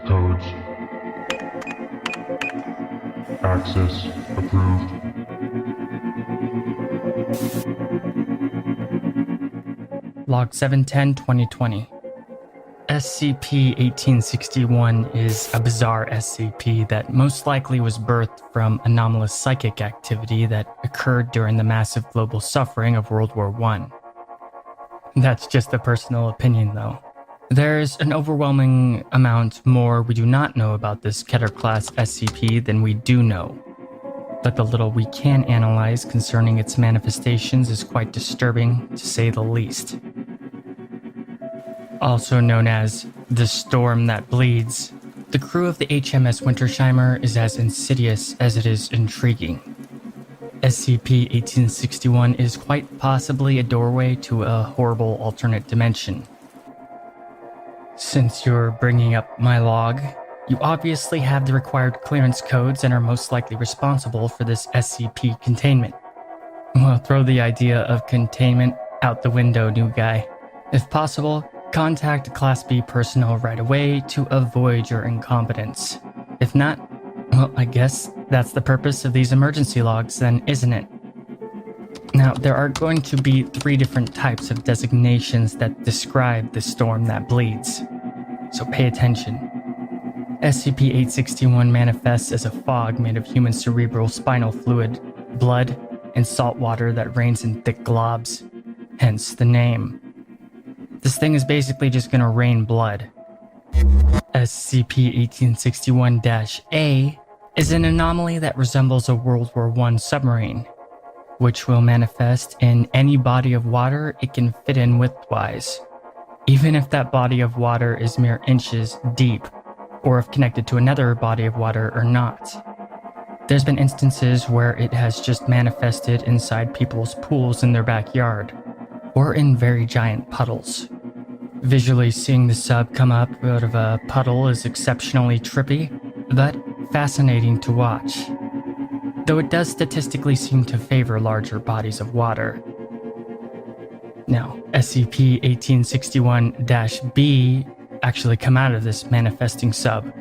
codes. Access approved. Log 710-2020. SCP-1861 is a bizarre SCP that most likely was birthed from anomalous psychic activity that occurred during the massive global suffering of World War I. That's just a personal opinion, though. There's an overwhelming amount more we do not know about this Keter-class SCP than we do know. But the little we can analyze concerning its manifestations is quite disturbing, to say the least. Also known as the Storm That Bleeds, the crew of the HMS Wintersheimer is as insidious as it is intriguing. SCP-1861 is quite possibly a doorway to a horrible alternate dimension. Since you're bringing up my log, you obviously have the required clearance codes and are most likely responsible for this SCP containment. Well, throw the idea of containment out the window, new guy. If possible, contact Class B personnel right away to avoid your incompetence. If not, well, I guess that's the purpose of these emergency logs then, isn't it? Now, there are going to be 3 different types of designations that describe the storm that bleeds, so pay attention. SCP-1861 manifests as a fog made of human cerebral spinal fluid, blood, and salt water that rains in thick globs, hence the name. This thing is basically just gonna rain blood. SCP-1861-A is an anomaly that resembles a World War I submarine, which will manifest in any body of water it can fit in widthwise, even if that body of water is mere inches deep, or if connected to another body of water or not. There's been instances where it has just manifested inside people's pools in their backyard, or in very giant puddles. Visually seeing the sub come up out of a puddle is exceptionally trippy, but fascinating to watch. Though it does statistically seem to favor larger bodies of water. Now, SCP-1861-B actually come out of this manifesting sub.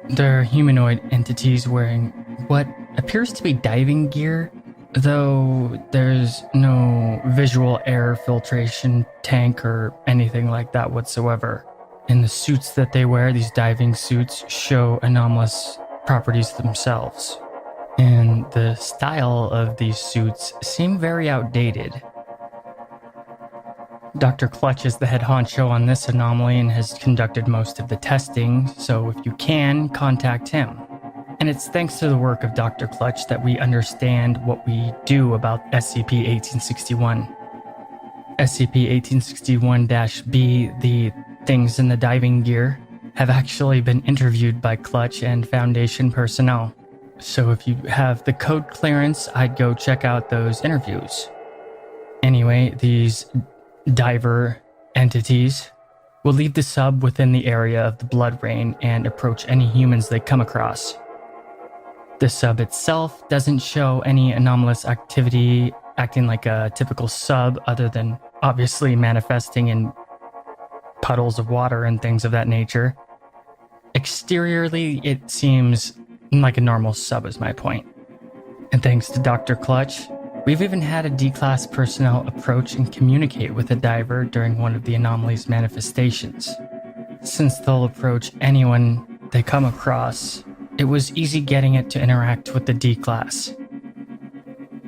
They're humanoid entities wearing what appears to be diving gear, though there's no visual air filtration tank or anything like that whatsoever. And the suits that they wear, these diving suits, show anomalous properties themselves. And the style of these suits seem very outdated. Dr. Clutch is the head honcho on this anomaly and has conducted most of the testing, so if you can, contact him. And it's thanks to the work of Dr. Clutch that we understand what we do about SCP-1861. SCP-1861-B, the things in the diving gear, have actually been interviewed by Clutch and Foundation personnel. So if you have the code clearance, I'd go check out those interviews. Anyway, these diver entities will leave the sub within the area of the blood rain and approach any humans they come across. The sub itself doesn't show any anomalous activity acting like a typical sub other than obviously manifesting in puddles of water and things of that nature. Exteriorly, it seems like a normal sub is my point. And thanks to Dr. Clutch, we've even had a D-Class personnel approach and communicate with a diver during one of the anomaly's manifestations. Since they'll approach anyone they come across, it was easy getting it to interact with the D-Class.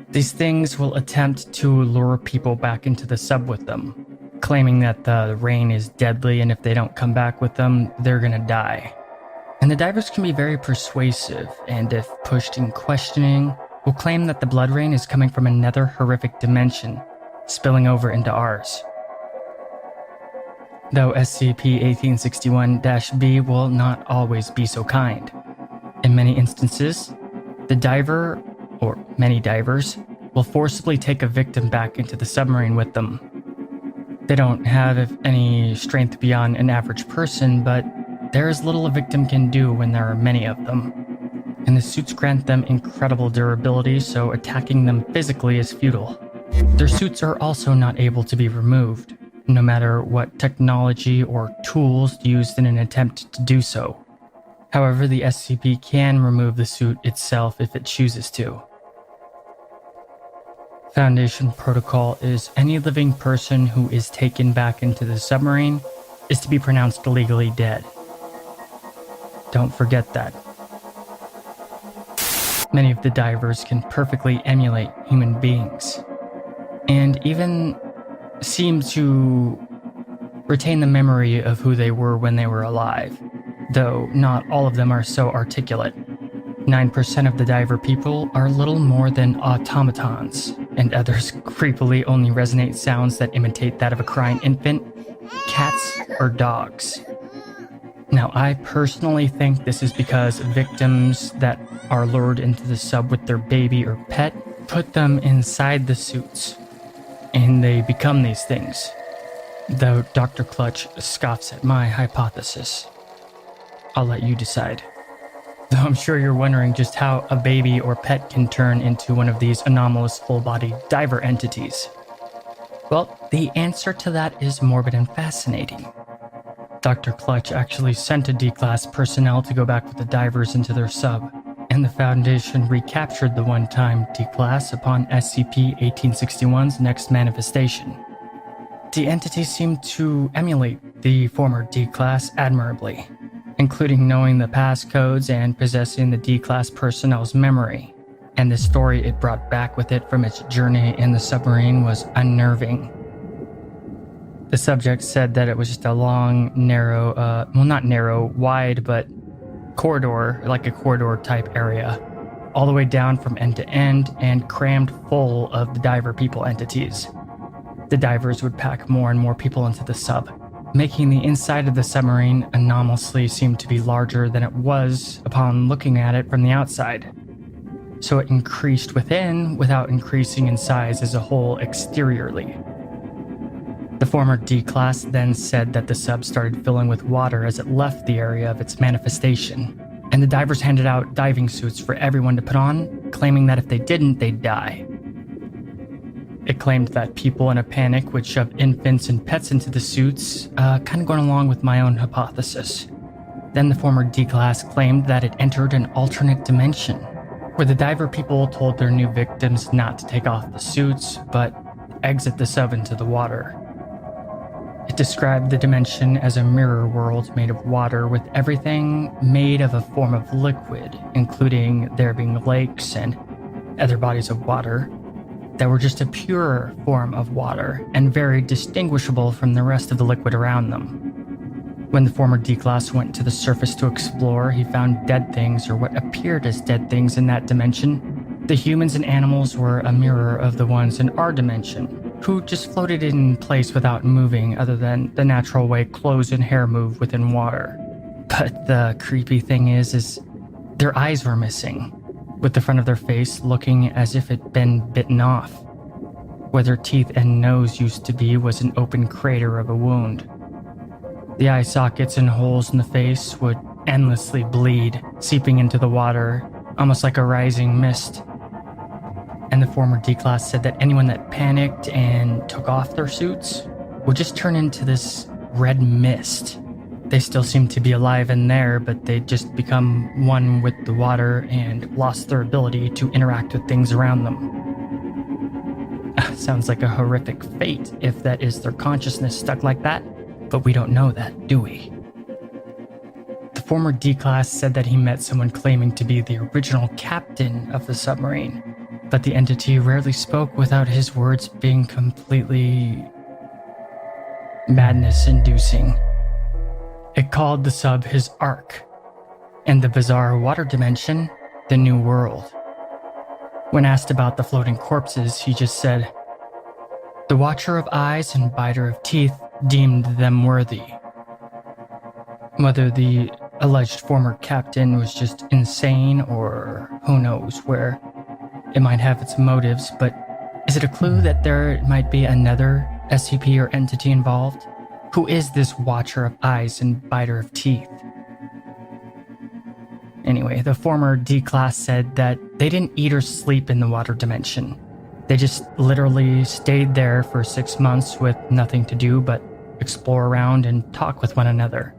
These things will attempt to lure people back into the sub with them, claiming that the rain is deadly and if they don't come back with them, they're gonna die. And the divers can be very persuasive, and if pushed in questioning, will claim that the blood rain is coming from another horrific dimension, spilling over into ours. Though SCP-1861-B will not always be so kind. In many instances, the diver, or many divers, will forcibly take a victim back into the submarine with them. They don't have any strength beyond an average person, but there is little a victim can do when there are many of them. And the suits grant them incredible durability, so attacking them physically is futile. Their suits are also not able to be removed, no matter what technology or tools used in an attempt to do so. However, the SCP can remove the suit itself if it chooses to. Foundation protocol is any living person who is taken back into the submarine is to be pronounced legally dead. Don't forget that. Many of the divers can perfectly emulate human beings, and even seem to retain the memory of who they were when they were alive, though not all of them are so articulate. 9% of the diver people are little more than automatons, and others creepily only resonate sounds that imitate that of a crying infant, cats, or dogs. Now, I personally think this is because victims that are lured into the sub with their baby or pet put them inside the suits, and they become these things. Though Dr. Clutch scoffs at my hypothesis. I'll let you decide. Though I'm sure you're wondering just how a baby or pet can turn into one of these anomalous full-bodied diver entities. Well, the answer to that is morbid and fascinating. Dr. Clutch actually sent a D-Class personnel to go back with the divers into their sub, and the Foundation recaptured the one-time D-Class upon SCP-1861's next manifestation. The entity seemed to emulate the former D-Class admirably, including knowing the passcodes and possessing the D-Class personnel's memory, and the story it brought back with it from its journey in the submarine was unnerving. The subject said that it was just a long, narrow, not narrow, wide, but corridor, like a corridor type area, all the way down from end to end and crammed full of the diver people entities. The divers would pack more and more people into the sub, making the inside of the submarine anomalously seem to be larger than it was upon looking at it from the outside. So it increased within without increasing in size as a whole exteriorly. The former D-Class then said that the sub started filling with water as it left the area of its manifestation, and the divers handed out diving suits for everyone to put on, claiming that if they didn't, they'd die. It claimed that people in a panic would shove infants and pets into the suits, kind of going along with my own hypothesis. Then the former D-Class claimed that it entered an alternate dimension, where the diver people told their new victims not to take off the suits, but exit the sub into the water. It described the dimension as a mirror world made of water with everything made of a form of liquid, including there being lakes and other bodies of water that were just a purer form of water and very distinguishable from the rest of the liquid around them. When the former D-Class went to the surface to explore, he found dead things or what appeared as dead things in that dimension. The humans and animals were a mirror of the ones in our dimension, who just floated in place without moving other than the natural way clothes and hair move within water. But the creepy thing is their eyes were missing, with the front of their face looking as if it'd been bitten off. Where their teeth and nose used to be was an open crater of a wound. The eye sockets and holes in the face would endlessly bleed, seeping into the water, almost like a rising mist. And the former D-Class said that anyone that panicked and took off their suits would just turn into this red mist. They still seemed to be alive in there, but they'd just become one with the water and lost their ability to interact with things around them. Sounds like a horrific fate if that is their consciousness stuck like that, but we don't know that, do we? The former D-Class said that he met someone claiming to be the original captain of the submarine, but the entity rarely spoke without his words being completely madness-inducing. It called the sub his Ark, and the bizarre water dimension the New World. When asked about the floating corpses, he just said, "The Watcher of Eyes and Biter of Teeth deemed them worthy." Whether the alleged former captain was just insane or who knows where, it might have its motives, but is it a clue that there might be another SCP or entity involved? Who is this Watcher of Eyes and Biter of Teeth? Anyway, the former D-Class said that they didn't eat or sleep in the water dimension. They just literally stayed there for 6 months with nothing to do but explore around and talk with one another.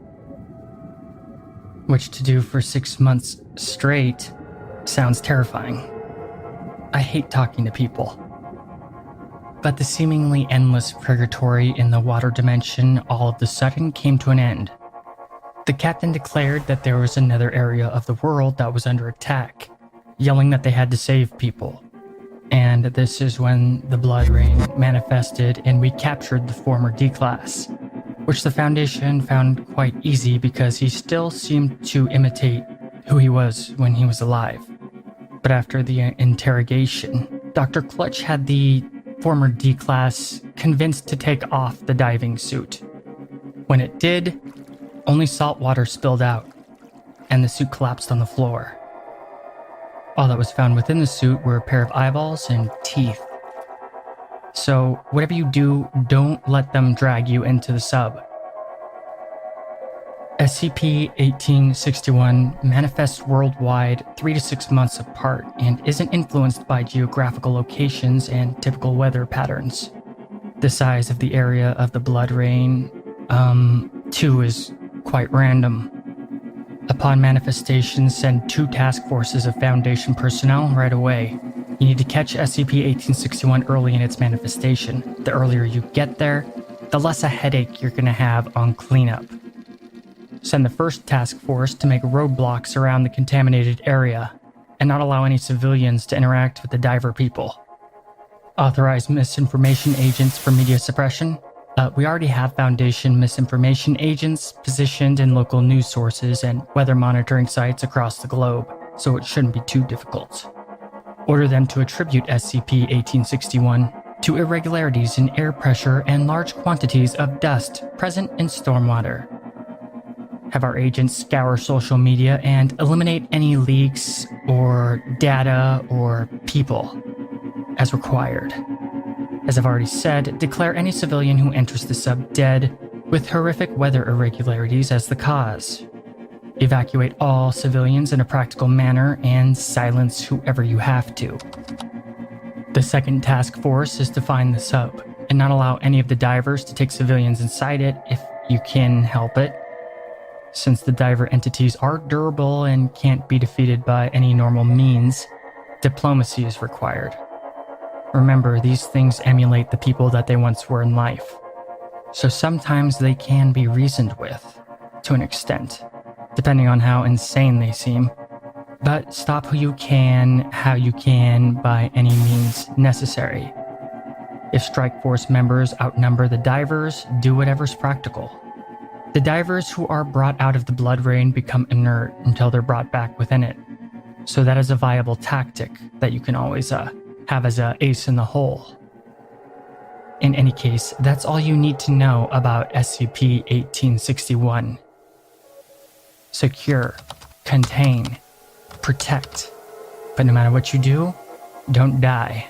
which to do for 6 months straight sounds terrifying. I hate talking to people. But the seemingly endless purgatory in the water dimension all of a sudden came to an end. The captain declared that there was another area of the world that was under attack, yelling that they had to save people. And this is when the blood rain manifested and we captured the former D-Class, which the Foundation found quite easy because he still seemed to imitate who he was when he was alive. But after the interrogation, Dr. Clutch had the former D-Class convinced to take off the diving suit. When it did, only salt water spilled out, and the suit collapsed on the floor. All that was found within the suit were a pair of eyeballs and teeth. So, whatever you do, don't let them drag you into the sub. SCP-1861 manifests worldwide 3 to 6 months apart and isn't influenced by geographical locations and typical weather patterns. The size of the area of the blood rain, too, is quite random. Upon manifestation, send 2 task forces of Foundation personnel right away. You need to catch SCP-1861 early in its manifestation. The earlier you get there, the less a headache you're going to have on cleanup. Send the first task force to make roadblocks around the contaminated area and not allow any civilians to interact with the diver people. Authorize misinformation agents for media suppression. We already have Foundation misinformation agents positioned in local news sources and weather monitoring sites across the globe, so it shouldn't be too difficult. Order them to attribute SCP-1861 to irregularities in air pressure and large quantities of dust present in stormwater. Have our agents scour social media and eliminate any leaks or data or people as required. As I've already said, declare any civilian who enters the sub dead with horrific weather irregularities as the cause. Evacuate all civilians in a practical manner and silence whoever you have to. The second task force is to find the sub and not allow any of the divers to take civilians inside it if you can help it. Since the diver entities are durable and can't be defeated by any normal means, diplomacy is required. Remember, these things emulate the people that they once were in life, so sometimes they can be reasoned with, to an extent, depending on how insane they seem. But stop who you can, how you can, by any means necessary. If Strike Force members outnumber the divers, do whatever's practical. The divers who are brought out of the blood rain become inert until they're brought back within it, so that is a viable tactic that you can always have as a ace in the hole. In any case, that's all you need to know about SCP-1861. Secure, contain, protect. But no matter what you do, don't die.